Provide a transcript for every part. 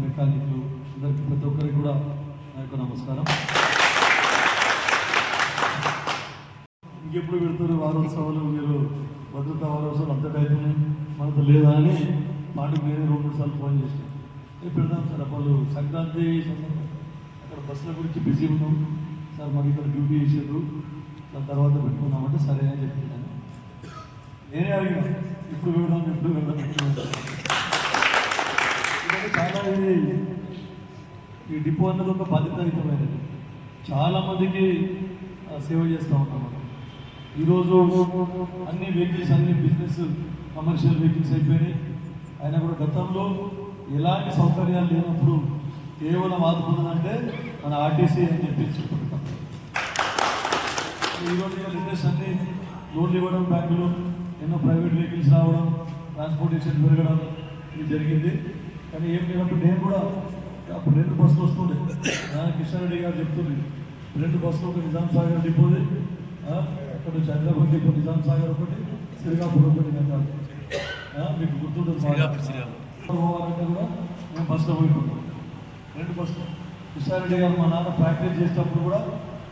మెకానిక్లు అందరికీ ప్రతి ఒక్కరికి కూడా నా యొక్క నమస్కారం. ఇంకెప్పుడు పెడతారు వారోత్సవాలు, మీరు భద్రతా వారోత్సవాలు అంతటా అవుతున్నాయి మనతో లేదా అని మాటకు వేరే 2-3 సార్లు ఫోన్ చేసి పెడదాం సార్. వాళ్ళు సంక్రాంతి అక్కడ బస్సుల గురించి బిజీ ఉన్నాం సార్, మాకు ఇక్కడ డ్యూటీ చేసారు, దాని తర్వాత పెట్టుకున్నామంటే సరే అని చెప్పాను. నేనే అడిగిన ఇప్పుడు వెళ్దాం చాలా ఈ డిపో అన్నది ఒక బాధ్యతాయుతమైనది. చాలామందికి సేవ చేస్తూ ఉంటాం మనం. ఈరోజు అన్ని వెహికల్స్, అన్ని బిజినెస్ కమర్షియల్ వెహికల్స్ అయిపోయినాయి. అయినా కూడా గతంలో ఎలాంటి సౌకర్యాలు లేనప్పుడు కేవలం ఆదుకున్నదంటే మన ఆర్టీసీ అని చెప్పి చెప్పుకుంటాం. ఈరోజు బిజినెస్ అన్ని లోన్లు ఇవ్వడం, బ్యాంకులు ఎన్నో ప్రైవేట్ వెహికల్స్ రావడం, ట్రాన్స్పోర్టేషన్ పెరగడం ఇది జరిగింది. కానీ ఏం లేనప్పుడు నేను కూడా అప్పుడు 2 బస్సులు వస్తుండే. కిషన్ రెడ్డి గారు చెప్తుంది 2 బస్సులు, ఒక నిజాం సాగర్ డిపోది, అక్కడ నుంచి హైదరాబాద్ డిపో నిజాం సాగర్ ఒకటి, శ్రీకాకుళం ఒకటి. మీకు గుర్తుంటుంది, పోవాలంటే కూడా మేము బస్సులో పోయిపోతాం. 2 బస్సులు. కిషన్ రెడ్డి గారు మా నాన్న ప్రాక్టీస్ చేసేటప్పుడు కూడా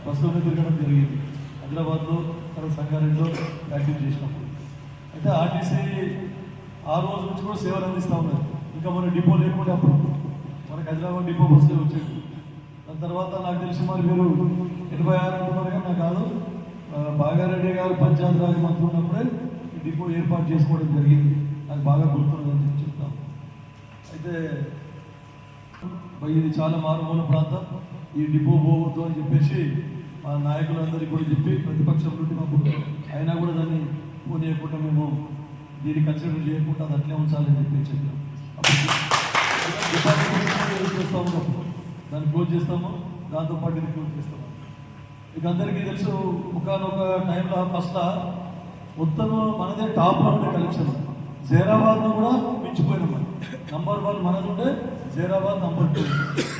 బస్సులో తిరగడం జరిగింది. హైదరాబాద్లో, తర్వాత సంగారెడ్డిలో ప్రాక్టీస్ చేసినప్పుడు. అయితే ఆర్టీసీ ఆ రోజు నుంచి కూడా సేవలు అందిస్తూ ఉన్నారు. ఇంకా మన డిపో లేకుండా అప్పుడు మనకి హైదరాబాద్ డిపో బస్సులే వచ్చేది. దాని తర్వాత నాకు తెలిసి మరి మీరు 86 అంటున్నారు కానీ నాకు కాదు, బాగారెడ్డి గారు పంచాయతీ రాజ్ మంత్రి ఉన్నప్పుడే ఈ డిపో ఏర్పాటు చేసుకోవడం జరిగింది. నాకు బాగా గుర్తున్నదని చెప్పి చెప్తాను. అయితే ఇది చాలా మారుమూల ప్రాంతం, ఈ డిపో పోవద్దు అని చెప్పేసి మా నాయకులందరికీ కూడా చెప్పి ప్రతిపక్షం నుండి మాకు అయినా కూడా దాన్ని పోనీయకుండా మేము దీన్ని కన్సిడర్ చేయకుండా అది అట్లే ఉంచాలని చెప్పి చెప్పాము. చేస్తాము, దాన్ని క్లోజ్ చేస్తాము, దాంతోపాటు ఇది క్లోజ్ చేస్తాము. ఇక అందరికీ తెలుసు, ఒకనొక టైంలో ఫస్ట్ మొత్తం మనదే టాప్లో ఉండే కలెక్షన్. జైరాబాద్ను కూడా మించిపోయినాం. మనం నంబర్ 1 మనది ఉండే, జైరాబాద్ నంబర్ 2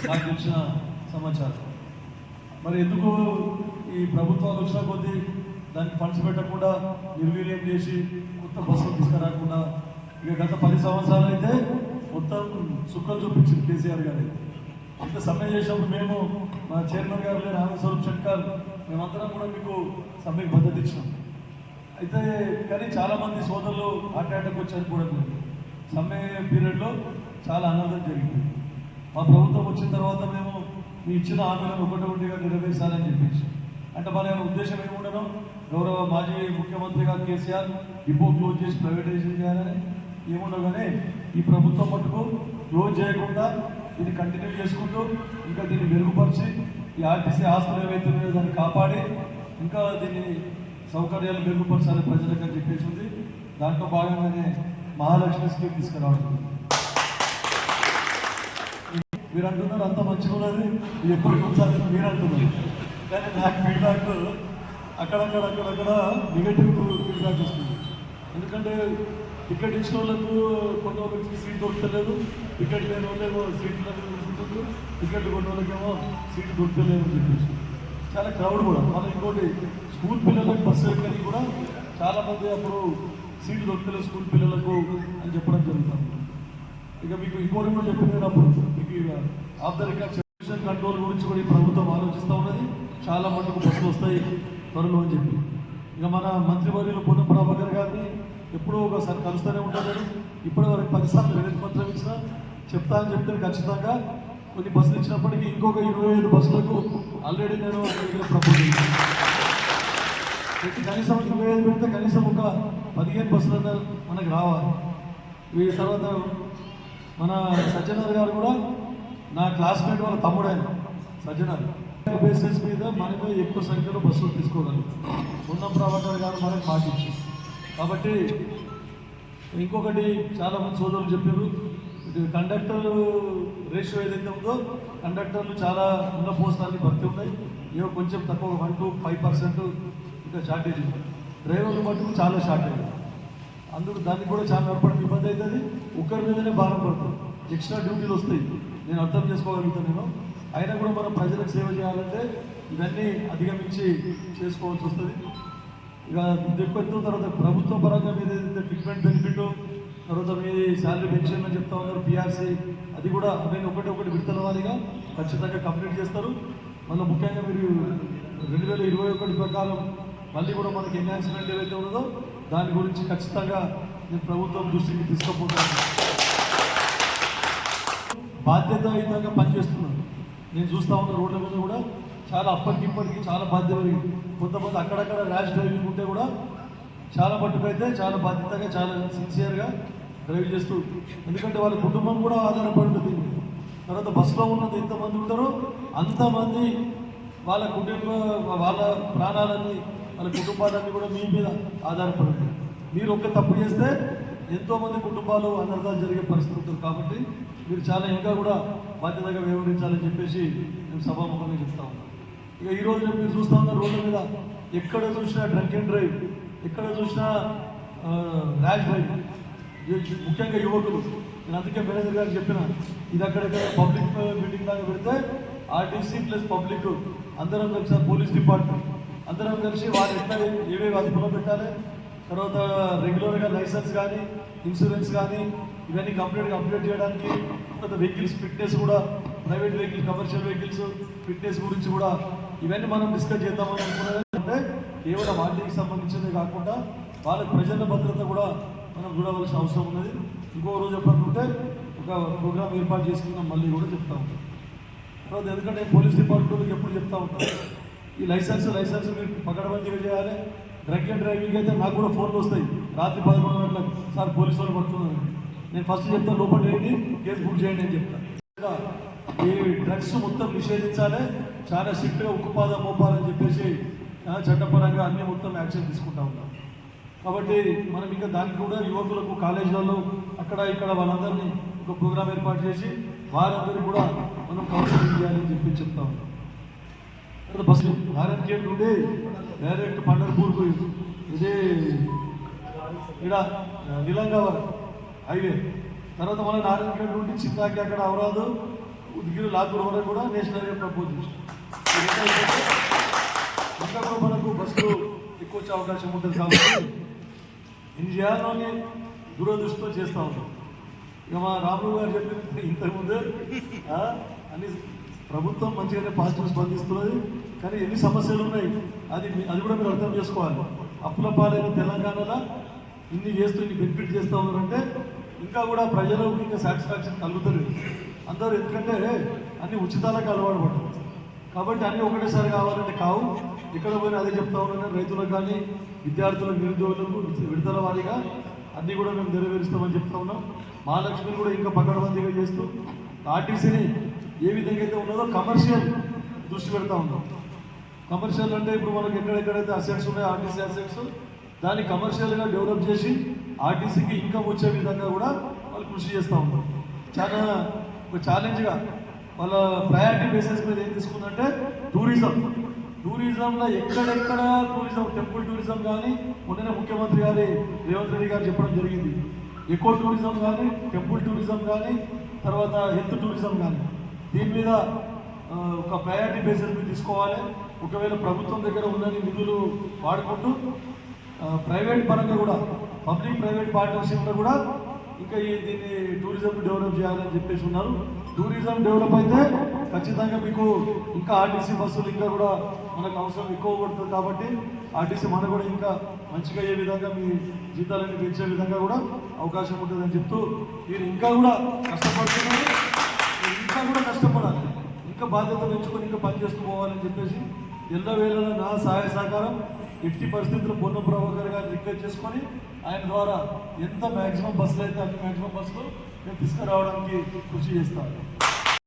నాకు తెలిసిన సమాచారం. మరి ఎందుకు ఈ ప్రభుత్వాలు వచ్చిన కొద్దీ దానికి ఫండ్స్ పెట్టకుండా నిర్వీర్యం చేసి కొత్త బస్సులు తీసుకురాకుండా, ఇక గత 10 సంవత్సరాలు అయితే మొత్తం సుక్కలు చూపించింది కేసీఆర్ గారు. ఇంత సమ్మె చేసినప్పుడు మేము, మా చైర్మన్ గారు రామస్వరూప్ శంకర్, మేమందరం కూడా మీకు సమ్మెకి మద్దతు ఇచ్చినాం. అయితే కానీ చాలామంది సోదరులు హార్ట్ అటాక్ వచ్చి చనిపోవడం జరిగింది. సమ్మె పీరియడ్లో చాలా అనాథం జరిగింది. మా ప్రభుత్వం వచ్చిన తర్వాత మేము మీ ఇచ్చిన హామీలను ఒకటిగా నెరవేర్చాలని చెప్పేసి, అంటే మన ఉద్దేశం ఏముండడం, గౌరవ మాజీ ముఖ్యమంత్రిగా కేసీఆర్ డిపో క్లోజ్ చేసి ప్రైవేటైజేషన్ చేయాలని ఏముండవు. కానీ ఈ ప్రభుత్వం మటుకు క్లోజ్ చేయకుండా దీన్ని కంటిన్యూ చేసుకుంటూ ఇంకా దీన్ని మెరుగుపరిచి ఈ ఆర్టీసీ ఆస్తులు ఏవైతే ఉన్నాయో దాన్ని కాపాడి ఇంకా దీన్ని సౌకర్యాలు మెరుగుపరచాలి ప్రజలకు అని చెప్పేసి ఉంది. దాంట్లో భాగంగానే మహాలక్ష్మి స్కీమ్ తీసుకురావడం. మీరు అంటున్నారు అంత మంచిగా ఉన్నది, ఇది ఎప్పటికి ఉంచాలి మీరు అంటున్నారు. కానీ నాకు ఫీడ్బ్యాక్ అక్కడక్కడ నెగటివ్ ఫీడ్బ్యాక్ వస్తుంది. ఎందుకంటే టికెట్ ఇచ్చిన వాళ్ళకు కొన్న వాళ్ళకి సీట్ దొరకలేదు, టికెట్ లేని వాళ్ళేమో సీట్లు తీసుకుంటారు, టికెట్ కొన్న వాళ్ళకేమో సీట్ దొరకలేదు అని చెప్పేసి చాలా క్రౌడ్ కూడా. మళ్ళీ ఇంకోటి, స్కూల్ పిల్లలకు బస్సు ఎక్కడికి కూడా చాలామంది అప్పుడు సీట్లు దొరకలేదు స్కూల్ పిల్లలకు అని చెప్పడం జరుగుతుంది. ఇక మీకు ఇంకోటి కూడా చెప్పినప్పుడు మీకు of the record pollution control గురించి కూడా ఈ ప్రభుత్వం ఆలోచిస్తూ ఉన్నది. చాలా మటుకు బస్సులు వస్తాయి త్వరలో అని చెప్పి. ఇక మన మంత్రివర్యులు పొన్నం ప్రభాకర్ గారిని ఎప్పుడూ ఒకసారి కలుస్తూనే ఉంటారు. ఇప్పటి వరకు 10 సార్లు వినతి పత్రం ఇచ్చినా చెప్తా అని చెప్తే ఖచ్చితంగా కొన్ని బస్సులు ఇచ్చినప్పటికీ ఇంకొక 25 బస్సులకు ఆల్రెడీ నేను ప్రపోజ్ చేశాను. కనీసం 25 పెడితే కనీసం ఒక 15 బస్సులు మనకు రావాలి. ఈ తర్వాత మన సజ్జనార్ గారు కూడా నా క్లాస్మేట్ వాళ్ళ తమ్ముడైన సజ్జనార్ బేసిస్ మీద మనమే ఎక్కువ సంఖ్యలో బస్సులు తీసుకోగలం. పొన్నం ప్రభాకర్ గారు మనకు మాటించి. కాబట్టి ఇంకొకటి చాలామంది సోదరులు చెప్పారు, కండక్టర్ రేషియో ఏదైతే ఉందో కండక్టర్లు చాలా ఉన్న పోస్టులన్నీ భర్తీ ఉన్నాయి. ఏవో కొంచెం తక్కువ 1-5% ఇంకా షార్టేజ్ ఉంది. డ్రైవర్లు మటుకు చాలా షార్టేజ్. అందుకు దానికి కూడా చాలా నడపడం ఇబ్బంది అవుతుంది. ఒక్కరి మీదనే భారం పడుతుంది, ఎక్స్ట్రా డ్యూటీలు వస్తాయి. నేను అర్థం చేసుకోగలుగుతాను. అయినా కూడా మనం ప్రజలకు సేవ చేయాలంటే ఇవన్నీ అధిగమించి చేసుకోవాల్సి వస్తుంది. ఇక ఇది ఎక్కువ తర్వాత ప్రభుత్వ పరంగా మీద ఏదైతే ట్రీట్మెంట్ బెనిఫిట్ తర్వాత మీ శాలరీ పెన్షన్ అని చెప్తా ఉన్నారు, పిఆర్సీ అది కూడా అవన్నీ ఒకటి విడతల వారీగా ఖచ్చితంగా కంప్లీట్ చేస్తారు. మళ్ళీ ముఖ్యంగా మీరు 2021 ప్రకారం మళ్ళీ కూడా మనకి ఎన్హాన్స్మెంట్ ఏదైతే ఉన్నదో దాని గురించి ఖచ్చితంగా నేను ప్రభుత్వం దృష్టికి తీసుకుపోతాను. బాధ్యతాయుతంగా పనిచేస్తున్నాను. నేను చూస్తూ ఉన్న రోడ్ల మీద కూడా చాలా అప్పటికిప్పటికి చాలా బాధ్యత పెరిగింది. కొంతమంది అక్కడక్కడ ర్యాష్ డ్రైవింగ్ ఉంటే కూడా చాలా మట్టుకైతే చాలా బాధ్యతగా చాలా సిన్సియర్గా డ్రైవ్ చేస్తూ, ఎందుకంటే వాళ్ళ కుటుంబం కూడా ఆధారపడి ఉంటుంది. తర్వాత బస్సులో ఉన్నది ఎంతమంది ఉంటారో అంతమంది వాళ్ళ వాళ్ళ ప్రాణాలన్నీ వాళ్ళ కుటుంబాలన్నీ కూడా మీ మీద ఆధారపడి ఉంటాయి. మీరు ఒక్క తప్పు చేస్తే ఎంతోమంది కుటుంబాలు అనర్థాలు జరిగే పరిస్థితి ఉంటుంది. కాబట్టి మీరు చాలా ఇంకా కూడా బాధ్యతగా వ్యవహరించాలని చెప్పేసి మేము సభాముఖంగా చెప్తా ఉన్నాం. ఇక ఈరోజు మీరు చూస్తూ ఉన్న రోడ్ల మీద ఎక్కడ చూసినా డ్రంక్ అండ్ డ్రైవ్, ఎక్కడ చూసినా ర్యాష్ డ్రైవ్, ముఖ్యంగా యువకులు. నేను అందుకే మేనేజర్ గారికి చెప్పిన, ఇది అక్కడెక్కడ పబ్లిక్ మీటింగ్ లాగా పెడితే ఆర్టీసీ ప్లస్ పబ్లిక్ అందరం కలిసి పోలీస్ డిపార్ట్మెంట్ అందరం కలిసి వాళ్ళు ఎట్లా ఏవేవి అదుపులో పెట్టాలి, తర్వాత రెగ్యులర్గా లైసెన్స్ కానీ ఇన్సూరెన్స్ కానీ ఇవన్నీ కంప్లీట్గా అప్డేట్ చేయడానికి, తర్వాత వెహికల్స్ ఫిట్నెస్ కూడా private vehicles commercial vehicles fitness గురించి కూడా ఇవన్నీ మనం డిస్కస్ చేద్దామని అనుకున్నది. అంటే కేవలం వాటికి సంబంధించిందే కాకుండా వాళ్ళకి ప్రజల భద్రత కూడా మనం చూడవలసిన అవసరం ఉన్నది. ఇంకో రోజు చెప్పాలంటే ఒక ప్రోగ్రామ్ ఏర్పాటు చేసుకున్నాం, మళ్ళీ కూడా చెప్తా ఉంటాం. తర్వాత ఎందుకంటే పోలీస్ డిపార్ట్మెంట్కి ఎప్పుడు చెప్తా ఉంటాం, ఈ లైసెన్స్ మీరు పకడ్బందీగా చేయాలి. డ్రంక్ అండ్ డ్రైవింగ్ అయితే నాకు కూడా ఫోన్లు వస్తాయి రాత్రి 11 గంటలకు, సార్ పోలీసు వాళ్ళు పడుతున్నారు. నేను ఫస్ట్ చెప్తాను, లోపల ఏంటి కేసు బుక్ చేయండి అని చెప్తాను. ఈ డ్రగ్స్ మొత్తం నిషేధించాలి, చాలా స్ట్రిక్ట్గా ఉక్కుపాదం మోపాలని చెప్పేసి చట్టపరంగా అన్ని మొత్తం యాక్షన్ తీసుకుంటా ఉంటాం. కాబట్టి మనం ఇంకా దానికి కూడా యువకులకు కాలేజీలలో అక్కడ ఇక్కడ వాళ్ళందరినీ ఒక ప్రోగ్రామ్ ఏర్పాటు చేసి వారందరికీ కూడా మనం కౌన్సిలింగ్ చేయాలని చెప్పి చెప్తా ఉన్నాం. బస్సు నారాయణఖేడ్ నుండి డైరెక్ట్ పండర్పూర్కు, ఇదే ఇక్కడ నిలంగావరం హైవే, తర్వాత మన నారాయణఖేడ్ నుండి చింతాకి అక్కడ అవరాదు ఉద్గిరి లాతూర్ వరకు కూడా నేషనల్ హైవే ప్రపోజ్ చేసాం. ఇంకా కూడా మనకు బస్సులు ఎక్కువ వచ్చే అవకాశం ఉంటుంది. కాబట్టి ఇన్ని చేయాలని దూరదృష్టితో చేస్తూ ఉంటాం. ఇక మా రాములు గారు చెప్పిన ఇంతకుముందే అన్ని ప్రభుత్వం మంచిగానే పాజిటివ్ స్పందిస్తున్నది, కానీ ఎన్ని సమస్యలు ఉన్నాయి అది కూడా మీరు అర్థం చేసుకోవాలి. అప్పుల పాలైన తెలంగాణలో ఇన్ని చేస్తూ ఇన్ని బెనిఫిట్ చేస్తూ ఉన్నారంటే ఇంకా కూడా ప్రజలకు ఇంకా సాటిస్ఫాక్షన్ కలుగుతుంది అందరూ. ఎందుకంటే అన్ని ఉచితాలకు అలవాటు పడ్డారు. కాబట్టి అన్నీ ఒకటేసారి కావాలంటే కావు. ఇక్కడ పోయినా అదే చెప్తా ఉన్నాను, రైతులకు కానీ విద్యార్థులకు నిరుద్యోగులకు విడుదల వారీగా అన్నీ కూడా మేము నెరవేరుస్తామని చెప్తా ఉన్నాం. మహాలక్ష్మిని కూడా ఇంకా పకడ్బందీగా చేస్తూ ఆర్టీసీని ఏ విధంగా అయితే ఉన్నదో కమర్షియల్ దృష్టి పెడతా ఉన్నాం. కమర్షియల్ అంటే ఇప్పుడు మనకు ఎక్కడెక్కడైతే అసెట్స్ ఉన్నాయో ఆర్టీసీ అసెట్స్ దాన్ని కమర్షియల్గా డెవలప్ చేసి ఆర్టీసీకి ఇన్కమ్ వచ్చే విధంగా కూడా వాళ్ళు కృషి చేస్తూ ఉంటారు. చాలా ఒక ఛాలెంజ్గా వాళ్ళ ప్రయారిటీ బేసిస్ మీద ఏం తీసుకుందంటే టూరిజంలో ఎక్కడెక్కడ టూరిజం, టెంపుల్ టూరిజం కానీ మొన్ననే ముఖ్యమంత్రి గారి రేవంత్ రెడ్డి గారు చెప్పడం జరిగింది. ఎకో టూరిజం కానీ టెంపుల్ టూరిజం కానీ తర్వాత హెల్త్ టూరిజం కానీ దీని మీద ఒక ప్రయారిటీ బేసిస్ మీద తీసుకోవాలి. ఒకవేళ ప్రభుత్వం దగ్గర ఉన్నన్ని నిధులు వాడుకుంటూ ప్రైవేట్ పరంగా కూడా పబ్లిక్ ప్రైవేట్ పార్ట్నర్షిప్లో కూడా ఇంకా దీన్ని టూరిజం డెవలప్ చేయాలని చెప్పేసి ఉన్నారు. టూరిజం డెవలప్ అయితే ఖచ్చితంగా మీకు ఇంకా ఆర్టీసీ బస్సులు ఇంకా కూడా మనకు అవసరం ఎక్కువ పడుతుంది. కాబట్టి ఆర్టీసీ మనకు కూడా ఇంకా మంచిగా అయ్యే విధంగా మీ జీతాలన్నీ పెంచే విధంగా కూడా అవకాశం ఉంటుందని చెప్తూ మీరు ఇంకా కూడా కష్టపడుతున్నారు, ఇంకా కూడా కష్టపడాలి, ఇంకా బాధ్యత పెంచుకొని ఇంకా పనిచేస్తూ పోవాలని చెప్పేసి ఎల్లవేళలా నా సహాయ సహకారం ఎట్టి పరిస్థితుల్లో పొన్నం ప్రభాకర్ గారిని రిక్వెస్ట్ చేసుకొని ఆయన ద్వారా ఎంత మ్యాక్సిమం బస్సులు అయితే అన్ని మ్యాక్సిమం బస్సులు మేము తీసుకురావడానికి కృషి చేస్తాం.